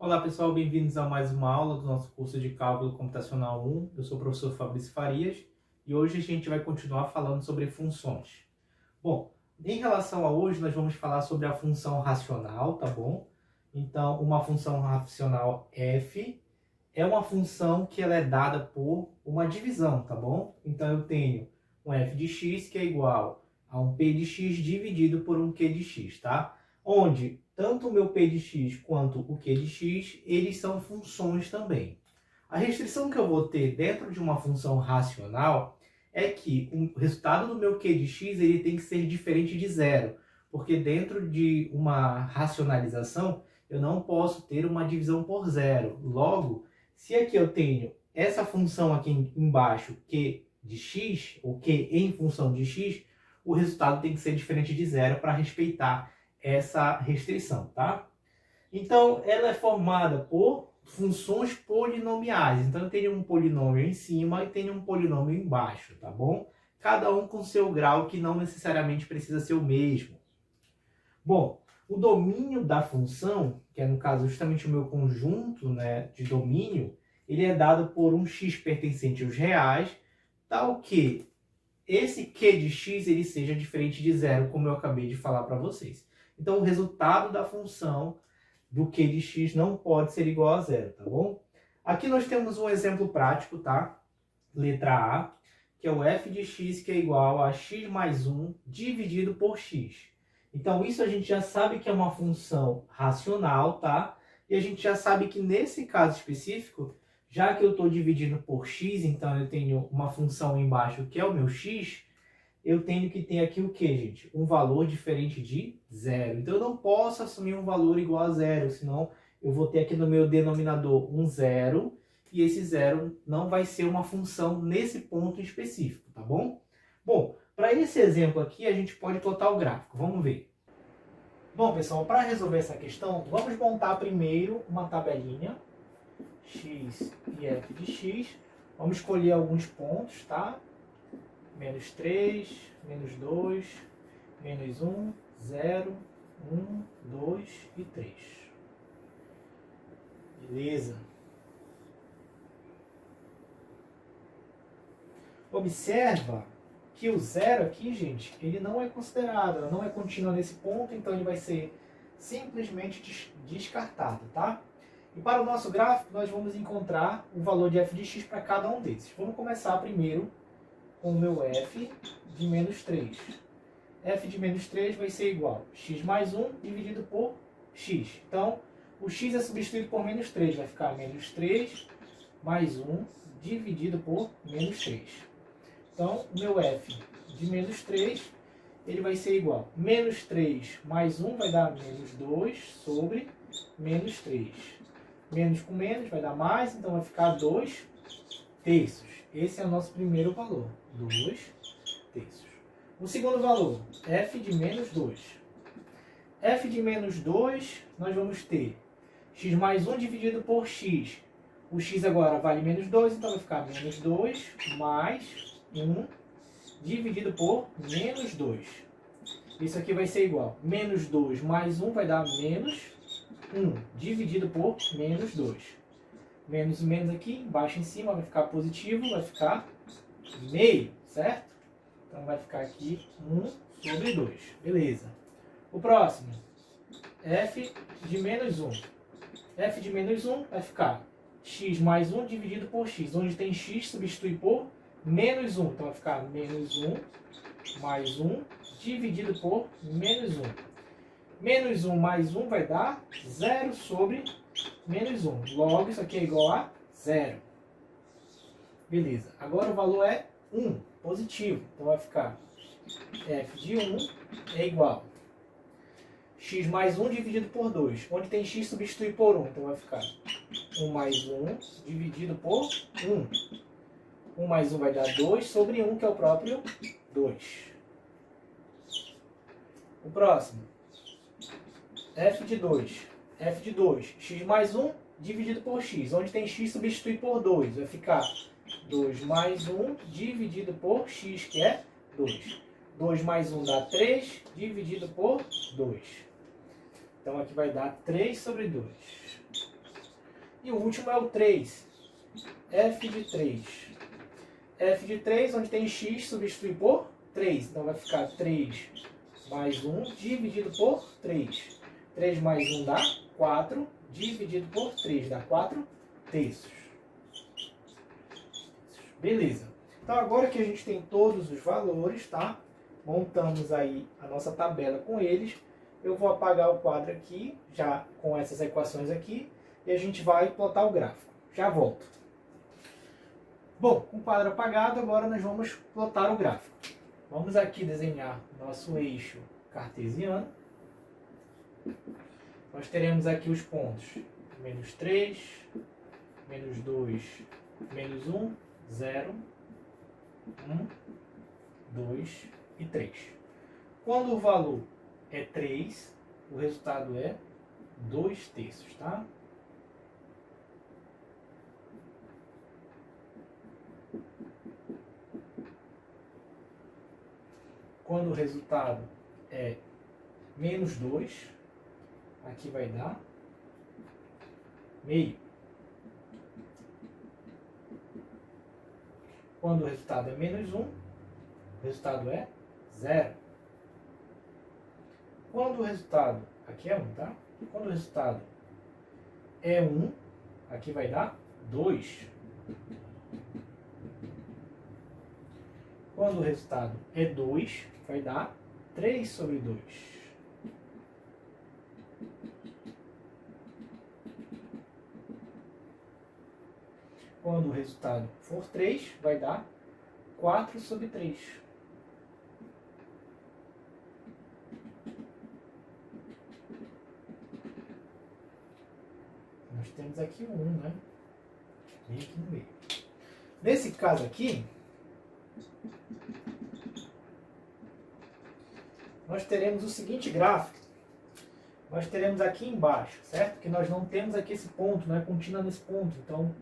Olá pessoal, bem-vindos a mais uma aula do nosso curso de Cálculo Computacional 1. Eu sou o professor Fabrício Farias e hoje a gente vai continuar falando sobre funções. Bom, em relação a hoje nós vamos falar sobre a função racional, tá bom? Então, uma função racional f é uma função que ela é dada por uma divisão, tá bom? Então eu tenho um f de x que é igual a um p de x dividido por um q de x, tá? Onde tanto o meu p de x quanto o q de x, eles são funções também. A restrição que eu vou ter dentro de uma função racional é que o resultado do meu q de x ele tem que ser diferente de zero, porque dentro de uma racionalização eu não posso ter uma divisão por zero. Logo, se aqui eu tenho essa função aqui embaixo, q de x, ou q em função de x, o resultado tem que ser diferente de zero para respeitar essa restrição, tá? Então, ela é formada por funções polinomiais. Então, eu tenho um polinômio em cima e tenho um polinômio embaixo, tá bom? Cada um com seu grau, que não necessariamente precisa ser o mesmo. Bom, o domínio da função, que é no caso justamente o meu conjunto, né, de domínio, ele é dado por um x pertencente aos reais, tal que esse q de x ele seja diferente de zero, como eu acabei de falar para vocês. Então, o resultado da função do q de x não pode ser igual a zero, tá bom? Aqui nós temos um exemplo prático, tá? Letra A, que é o f de x que é igual a x mais 1 dividido por x. Então, isso a gente já sabe que é uma função racional, tá? E a gente já sabe que nesse caso específico, já que eu estou dividindo por x, então eu tenho uma função embaixo que é o meu x, eu tenho que ter aqui o que, gente? Um valor diferente de zero. Então, eu não posso assumir um valor igual a zero, senão eu vou ter aqui no meu denominador um zero, e esse zero não vai ser uma função nesse ponto específico, tá bom? Bom, para esse exemplo aqui, a gente pode plotar o gráfico. Vamos ver. Bom, pessoal, para resolver essa questão, vamos montar primeiro uma tabelinha, x e f de x. Vamos escolher alguns pontos, tá? Menos 3, menos 2, menos 1, 0, 1, 2 e 3. Beleza. Observa que o zero aqui, gente, ele não é considerado, não é contínuo nesse ponto, então ele vai ser simplesmente descartado, tá? E para o nosso gráfico, nós vamos encontrar o valor de f de x para cada um desses. Vamos começar primeiro com o meu f de menos 3. F de menos 3 vai ser igual a x mais 1 dividido por x. Então, o x é substituído por menos 3, vai ficar menos 3 mais 1 dividido por menos 3. Então, o meu f de menos 3, ele vai ser igual a menos 3 mais 1 vai dar menos 2 sobre menos 3. Menos com menos vai dar mais, então vai ficar 2 terços. Esse é o nosso primeiro valor, 2 terços. O segundo valor, f de menos 2. F de menos 2, nós vamos ter x mais 1 dividido por x. O x agora vale menos 2, então vai ficar menos 2 mais 1 dividido por menos 2. Isso aqui vai ser igual a menos 2 mais 1 vai dar menos 1 dividido por menos 2. Menos e menos aqui, embaixo em cima vai ficar positivo, vai ficar meio, certo? Então vai ficar aqui 1 sobre 2. Beleza. O próximo, f de menos 1. F de menos 1 vai ficar x mais 1 dividido por x. Onde tem x, substitui por menos 1. Então vai ficar menos 1 mais 1 dividido por menos 1. Menos 1 mais 1 vai dar 0 sobre menos 1. Logo, isso aqui é igual a 0. Beleza. Agora o valor é 1, positivo. Então vai ficar f de 1 é igual a x mais 1 dividido por 2. Onde tem x, substitui por 1. Então vai ficar 1 mais 1 dividido por 1. 1 mais 1 vai dar 2 sobre 1, que é o próprio 2. O próximo, f de 2. F de 2, x mais 1 dividido por x. Onde tem x, substitui por 2. Vai ficar 2 mais 1 dividido por x, que é 2. 2 mais 1 dá 3, dividido por 2. Então, aqui vai dar 3 sobre 2. E o último é o 3. f de 3. f de 3, onde tem x, substitui por 3. Então vai ficar 3 mais 1 dividido por 3. 3 mais 1 dá 4, dividido por 3 dá 4 terços. Beleza. Então agora que a gente tem todos os valores, tá? Montamos aí a nossa tabela com eles. Eu vou apagar o quadro aqui, já com essas equações aqui, e a gente vai plotar o gráfico. Já volto. Bom, com o quadro apagado, agora nós vamos plotar o gráfico. Vamos aqui desenhar nosso eixo cartesiano. Nós teremos aqui os pontos menos 3, menos 2, menos 1, 0, 1, 2 e 3. Quando o valor é 3, o resultado é 2 terços, tá? Quando o resultado é menos 2, aqui vai dar meio. Quando o resultado é menos 1, o resultado é 0. Quando o resultado, aqui é 1, tá? Quando o resultado é 1, aqui vai dar 2. Quando o resultado é 2, vai dar 3 sobre 2. Quando o resultado for 3, vai dar 4 sobre 3. Nós temos aqui um 1, né? Meio aqui no meio. Nesse caso aqui, nós teremos o seguinte gráfico. Nós teremos aqui embaixo, certo? Que nós não temos aqui esse ponto, não é contínua nesse ponto. Então,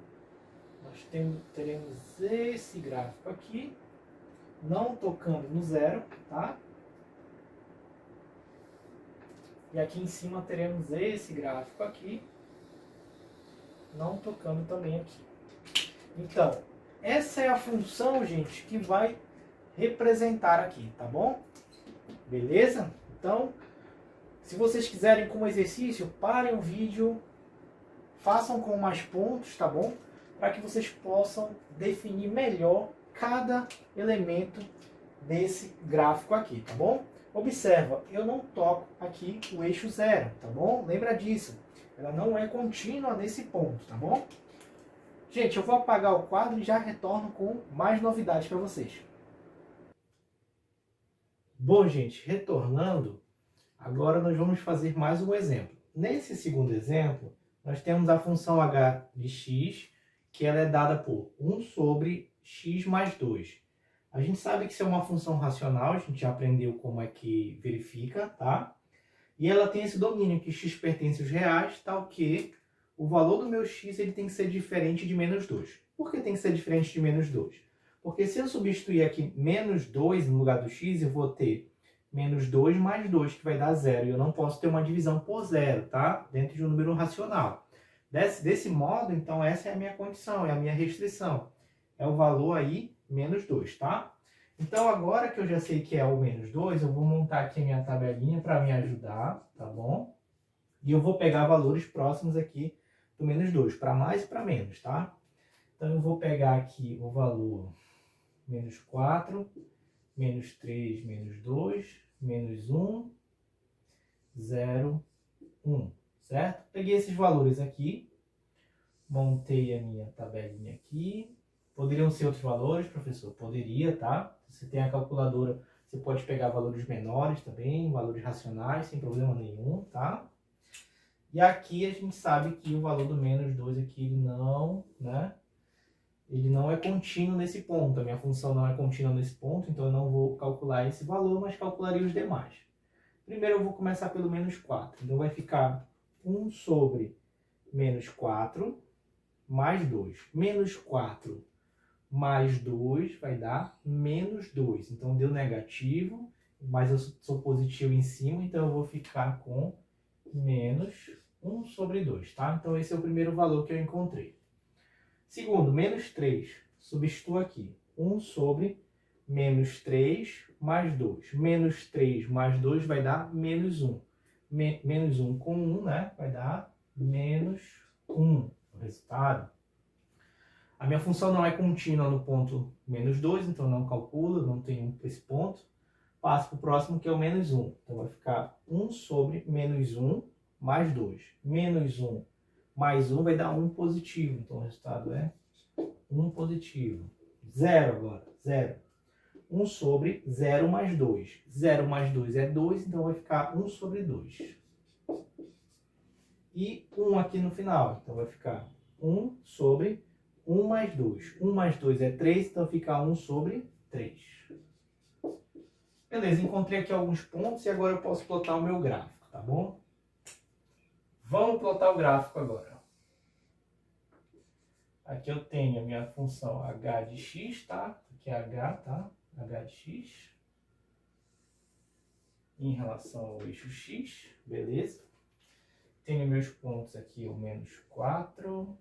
nós teremos esse gráfico aqui, não tocando no 0, tá? E aqui em cima teremos esse gráfico aqui, não tocando também aqui. Então, essa é a função, gente, que vai representar aqui, tá bom? Beleza? Então, se vocês quiserem como exercício, parem o vídeo, façam com mais pontos, tá bom? Para que vocês possam definir melhor cada elemento desse gráfico aqui, tá bom? Observa, eu não toco aqui o eixo 0, tá bom? Lembra disso, ela não é contínua nesse ponto, tá bom? Gente, eu vou apagar o quadro e já retorno com mais novidades para vocês. Bom, gente, retornando, agora nós vamos fazer mais um exemplo. Nesse segundo exemplo, nós temos a função h de x, que ela é dada por 1 sobre x mais 2. A gente sabe que isso é uma função racional, a gente já aprendeu como é que verifica, tá? E ela tem esse domínio que x pertence aos reais, tal que o valor do meu x ele tem que ser diferente de menos 2. Por que tem que ser diferente de menos 2? Porque se eu substituir aqui menos 2 no lugar do x, eu vou ter menos 2 mais 2, que vai dar 0. E eu não posso ter uma divisão por 0, tá? Dentro de um número racional. Desse modo, então, essa é a minha condição, é a minha restrição. É o valor aí, menos 2, tá? Então, agora que eu já sei que é o menos 2, eu vou montar aqui a minha tabelinha para me ajudar, tá bom? E eu vou pegar valores próximos aqui do menos 2, para mais e para menos, tá? Então, eu vou pegar aqui o valor menos 4, menos 3, menos 2, menos 1, 0, 1. Certo? Peguei esses valores aqui, montei a minha tabelinha aqui. Poderiam ser outros valores, professor? Poderia, tá? Se você tem a calculadora, você pode pegar valores menores também, valores racionais, sem problema nenhum, tá? E aqui a gente sabe que o valor do menos 2 aqui, ele não é contínuo nesse ponto. A minha função não é contínua nesse ponto, então eu não vou calcular esse valor, mas calcularia os demais. Primeiro eu vou começar pelo menos 4. Então vai ficar 1 sobre menos 4 mais 2. Menos 4 mais 2 vai dar menos 2. Então deu negativo, mas eu sou positivo em cima, então eu vou ficar com menos 1 sobre 2, tá? Então esse é o primeiro valor que eu encontrei. Segundo, menos 3. Substituo aqui. 1 sobre menos 3 mais 2. Menos 3 mais 2 vai dar menos 1. Menos 1 com 1, né? Vai dar menos 1. O resultado. A minha função não é contínua no ponto menos 2, então não calculo, não tenho esse ponto. Passo para o próximo, que é o menos 1. Então vai ficar 1 sobre menos 1 mais 2. Menos 1 mais 1 vai dar 1 positivo. Então o resultado é 1 positivo. 0 agora, 0. 1 sobre 0 mais 2. 0 mais 2 é 2, então vai ficar 1 sobre 2. E 1 aqui no final, então vai ficar 1 sobre 1 mais 2. 1 mais 2 é 3, então fica 1 sobre 3. Beleza, encontrei aqui alguns pontos e agora eu posso plotar o meu gráfico, tá bom? Vamos plotar o gráfico agora. Aqui eu tenho a minha função h de x, tá? Aqui é h, tá? h de x. Em relação ao eixo x, beleza? Tenho meus pontos aqui, o menos 4,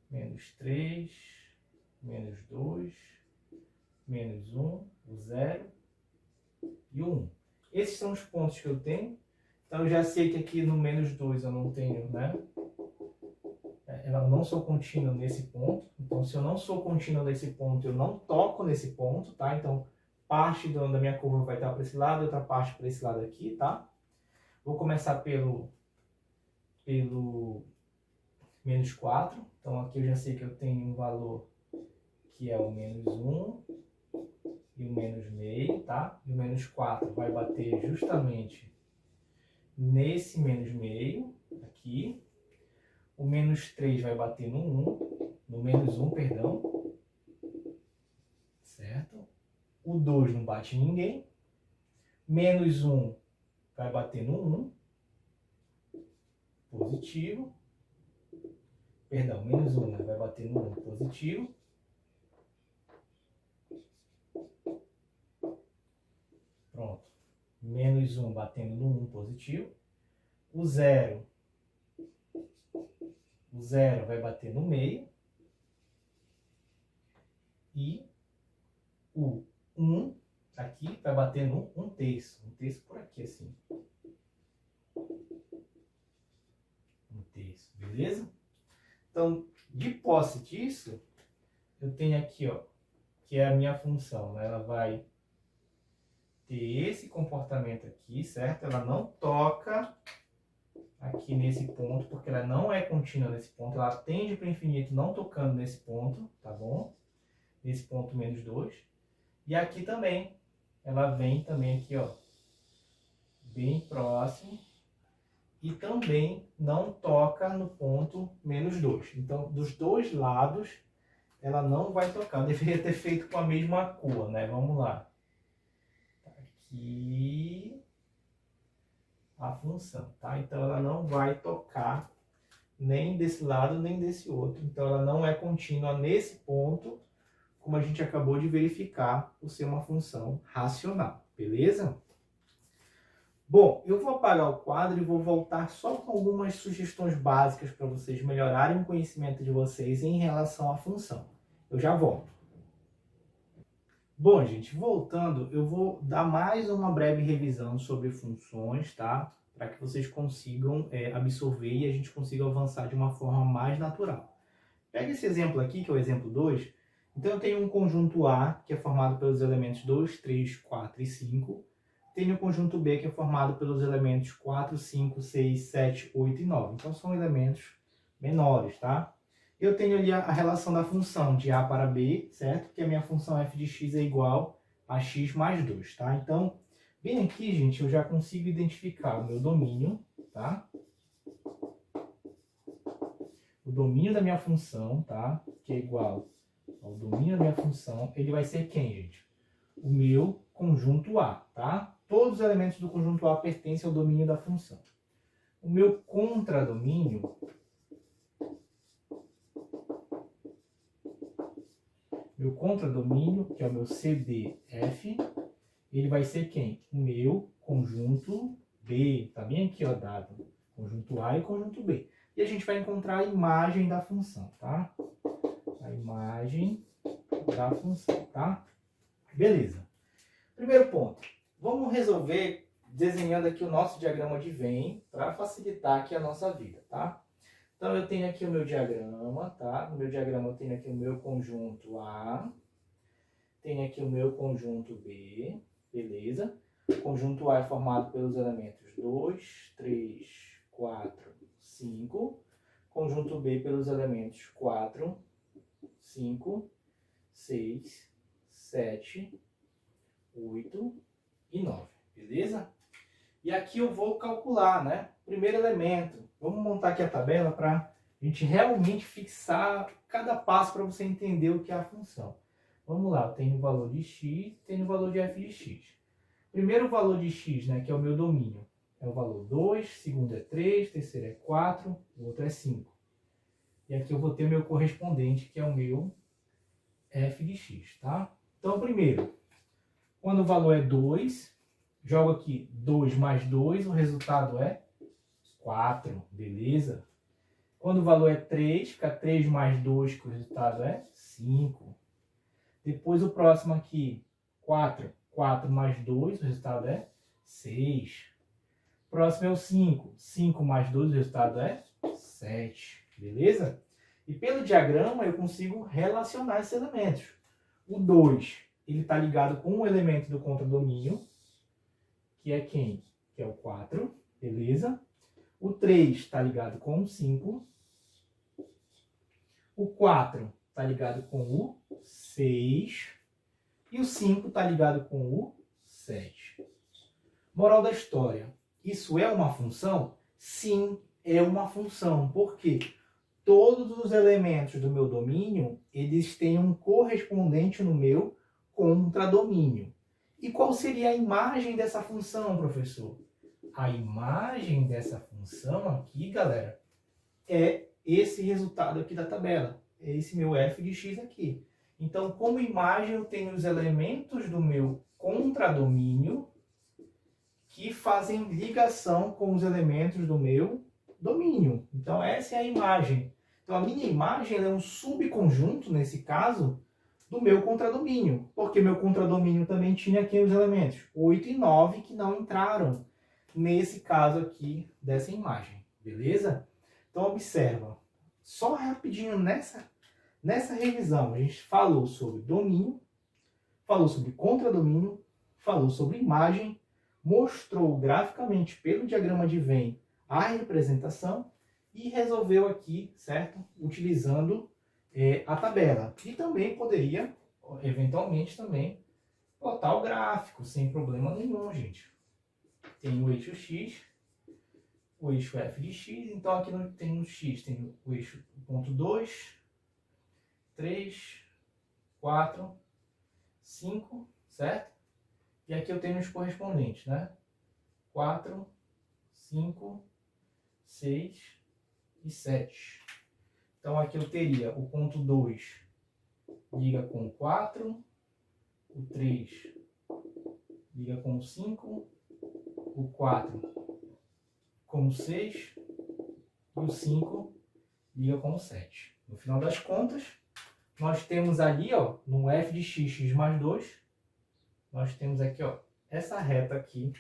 menos 3, menos 2, menos 1, o 0 e o 1. Esses são os pontos que eu tenho. Então eu já sei que aqui no menos 2 eu não tenho, né? Eu não sou contínuo nesse ponto. Então se eu não sou contínuo nesse ponto, eu não toco nesse ponto, tá? Então parte da minha curva vai estar para esse lado e outra parte para esse lado aqui, tá? Vou começar pelo menos 4. Então aqui eu já sei que eu tenho um valor que é o menos 1 e o menos meio, tá? E o menos 4 vai bater justamente nesse menos meio aqui. O menos 3 vai bater no 1, no menos 1, perdão. Certo? O 2 não bate em ninguém. Menos 1 vai bater no 1, positivo. Perdão, menos 1, né? Vai bater no 1, positivo. Pronto. Menos 1 batendo no 1, positivo. O 0 vai bater no meio. E o 1 aqui vai bater no 1/3. 1/3 por aqui, assim. 1/3, beleza? Então, de posse disso, eu tenho aqui, ó, que é a minha função, né? Ela vai ter esse comportamento aqui, certo? Ela não toca aqui nesse ponto, porque ela não é contínua nesse ponto. Ela tende para o infinito não tocando nesse ponto, tá bom? Nesse ponto menos 2. E aqui também, ela vem também aqui, ó, bem próximo. E também não toca no ponto menos 2. Então, dos dois lados, ela não vai tocar. Eu deveria ter feito com a mesma cor, né? Vamos lá. Aqui a função, tá? Então, ela não vai tocar nem desse lado, nem desse outro. Então, ela não é contínua nesse ponto, como a gente acabou de verificar, por ser uma função racional. Beleza? Bom, eu vou apagar o quadro e vou voltar só com algumas sugestões básicas para vocês melhorarem o conhecimento de vocês em relação à função. Eu já volto. Bom, gente, voltando, eu vou dar mais uma breve revisão sobre funções, tá? Para que vocês consigam absorver e a gente consiga avançar de uma forma mais natural. Pega esse exemplo aqui, que é o exemplo 2. Então, eu tenho um conjunto A, que é formado pelos elementos 2, 3, 4 e 5. Tenho o conjunto B, que é formado pelos elementos 4, 5, 6, 7, 8 e 9. Então, são elementos menores, tá? Eu tenho ali a relação da função de A para B, certo? Que a minha função f de x é igual a x mais 2, tá? Então, bem aqui, gente, eu já consigo identificar o meu domínio, tá? O domínio da minha função, tá? Que é igual ao domínio da minha função, ele vai ser quem, gente? O meu conjunto A, tá? Todos os elementos do conjunto A pertencem ao domínio da função. O meu contradomínio, que é o meu CDF, ele vai ser quem? O meu conjunto B. Tá bem aqui, ó, dado. conjunto A e conjunto B. E a gente vai encontrar a imagem da função, tá? A imagem da função, tá? Beleza. Primeiro ponto. Vamos resolver desenhando aqui o nosso diagrama de Venn para facilitar aqui a nossa vida, tá? Então, eu tenho aqui o meu diagrama, tá? No meu diagrama eu tenho aqui o meu conjunto A, tenho aqui o meu conjunto B, beleza? O conjunto A é formado pelos elementos 2, 3, 4, 5. Conjunto B pelos elementos 4, 5, 6, 7, 8 e 9, beleza? E aqui eu vou calcular, né? Primeiro elemento. Vamos montar aqui a tabela para a gente realmente fixar cada passo para você entender o que é a função. Vamos lá, eu tenho o valor de x, tenho o valor de f de x. Primeiro valor de x, né, que é o meu domínio, é o valor 2, segundo é 3, terceiro é 4, o outro é 5. E aqui eu vou ter meu correspondente, que é o meu f de x, tá? Então, primeiro, quando o valor é 2, jogo aqui 2 mais 2, o resultado é 4, beleza? Quando o valor é 3, fica 3 mais 2, que o resultado é 5. Depois o próximo aqui, 4. 4 mais 2, o resultado é 6. Próximo é o 5. 5 mais 2, o resultado é 7. Beleza? E pelo diagrama eu consigo relacionar esses elementos. O 2, ele está ligado com um elemento do contradomínio, que é quem? Que é o 4. Beleza? O 3 está ligado com o 5. O 4 está ligado com o 6. E o 5 está ligado com o 7. Moral da história. Isso é uma função? Sim, é uma função. Por quê? Todos os elementos do meu domínio, eles têm um correspondente no meu contradomínio. E qual seria a imagem dessa função, professor? A imagem dessa função aqui, galera, é esse resultado aqui da tabela. É esse meu f de x aqui. Então, como imagem, eu tenho os elementos do meu contradomínio que fazem ligação com os elementos do meu domínio. Então, essa é a imagem. Então, a minha imagem é um subconjunto, nesse caso, do meu contradomínio. Porque meu contradomínio também tinha aqui os elementos 8 e 9 que não entraram nesse caso aqui dessa imagem. Beleza? Então, observa. Só rapidinho nessa revisão, a gente falou sobre domínio, falou sobre contradomínio, falou sobre imagem, mostrou graficamente pelo diagrama de Venn a representação e resolveu aqui, certo? Utilizando a tabela. E também poderia, eventualmente, também botar o gráfico, sem problema nenhum, gente. Tem o eixo x, o eixo f de x, então aqui tem no x, tem o eixo ponto 2, 3, 4, 5, certo? E aqui eu tenho os correspondentes, né? 4, 5, 6 e 7. Então aqui eu teria o ponto 2 liga com o 4, o 3 liga com o 5, o 4 com o 6 e o 5 liga com o 7. No final das contas, nós temos ali, ó, no f de x, x mais 2, nós temos aqui, ó, essa reta aqui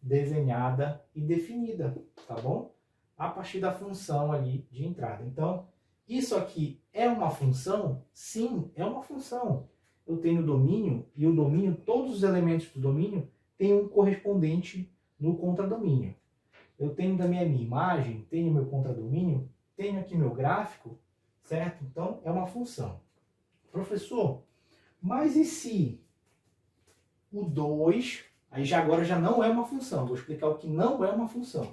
desenhada e definida, tá bom? A partir da função ali de entrada. Então, isso aqui é uma função? Sim, é uma função. Eu tenho o domínio, e o domínio, todos os elementos do domínio têm um correspondente no contradomínio. Eu tenho também a minha imagem, tenho meu contradomínio, tenho aqui meu gráfico, certo? Então, é uma função. Professor, mas e se o 2, aí agora já não é uma função, vou explicar o que não é uma função.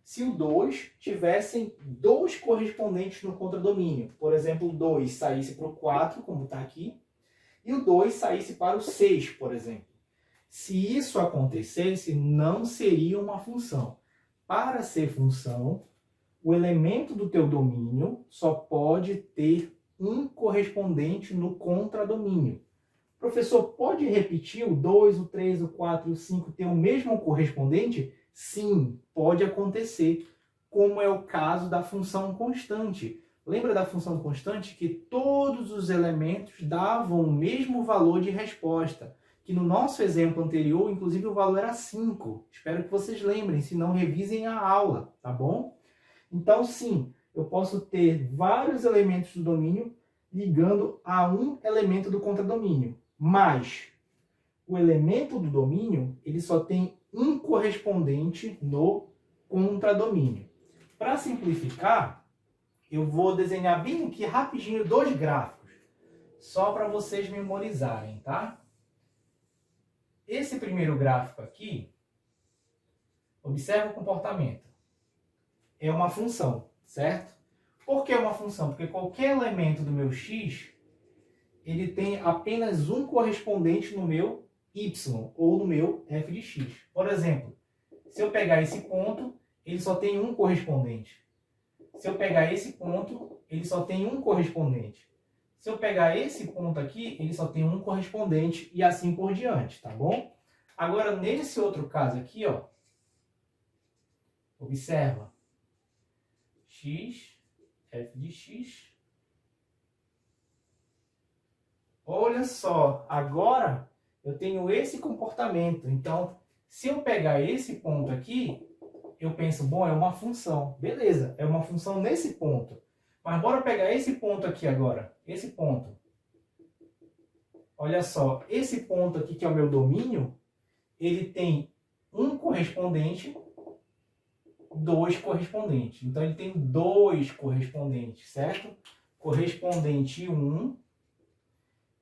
Se o 2 tivessem dois correspondentes no contradomínio, por exemplo, o 2 saísse para o 4, como está aqui, e o 2 saísse para o 6, por exemplo. Se isso acontecesse, não seria uma função. Para ser função, o elemento do teu domínio só pode ter um correspondente no contradomínio. Professor, pode repetir o 2, o 3, o 4 e o 5 ter o mesmo correspondente? Sim, pode acontecer. como é o caso da função constante. Lembra da função constante que todos os elementos davam o mesmo valor de resposta? Que no nosso exemplo anterior, inclusive, o valor era 5. Espero que vocês lembrem, se não, revisem a aula, tá bom? Então, sim, eu posso ter vários elementos do domínio ligando a um elemento do contradomínio, mas o elemento do domínio ele só tem um correspondente no contradomínio. Para simplificar, eu vou desenhar bem aqui rapidinho 2 gráficos, só para vocês memorizarem, tá? Esse primeiro gráfico aqui, observa o comportamento. É uma função, certo? Por que uma função? Porque qualquer elemento do meu x, ele tem apenas um correspondente no meu y, ou no meu f de x. Por exemplo, se eu pegar esse ponto, ele só tem um correspondente. Se eu pegar esse ponto, ele só tem um correspondente. Se eu pegar esse ponto aqui, ele só tem um correspondente e assim por diante, tá bom? Agora, nesse outro caso aqui, ó, observa. X, f de x. Olha só, agora eu tenho esse comportamento. Então, se eu pegar esse ponto aqui, eu penso, bom, é uma função. Beleza, é uma função nesse ponto. Mas bora pegar esse ponto aqui agora. Esse ponto. Olha só, esse ponto aqui que é o meu domínio, ele tem um correspondente, 2 correspondentes. Então, ele tem 2 correspondentes, certo? Correspondente 1,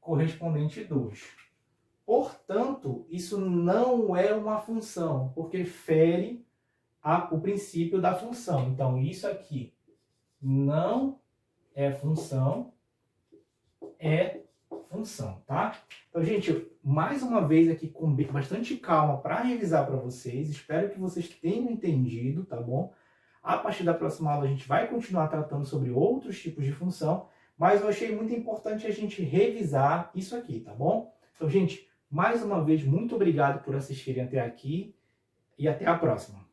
correspondente 2. Portanto, isso não é uma função, porque fere o princípio da função. Então, isso aqui não é função, é função, tá? Então, gente, mais uma vez aqui com bastante calma para revisar para vocês. Espero que vocês tenham entendido, tá bom? A partir da próxima aula a gente vai continuar tratando sobre outros tipos de função, mas eu achei muito importante a gente revisar isso aqui, tá bom? Então, gente, mais uma vez, muito obrigado por assistirem até aqui e até a próxima.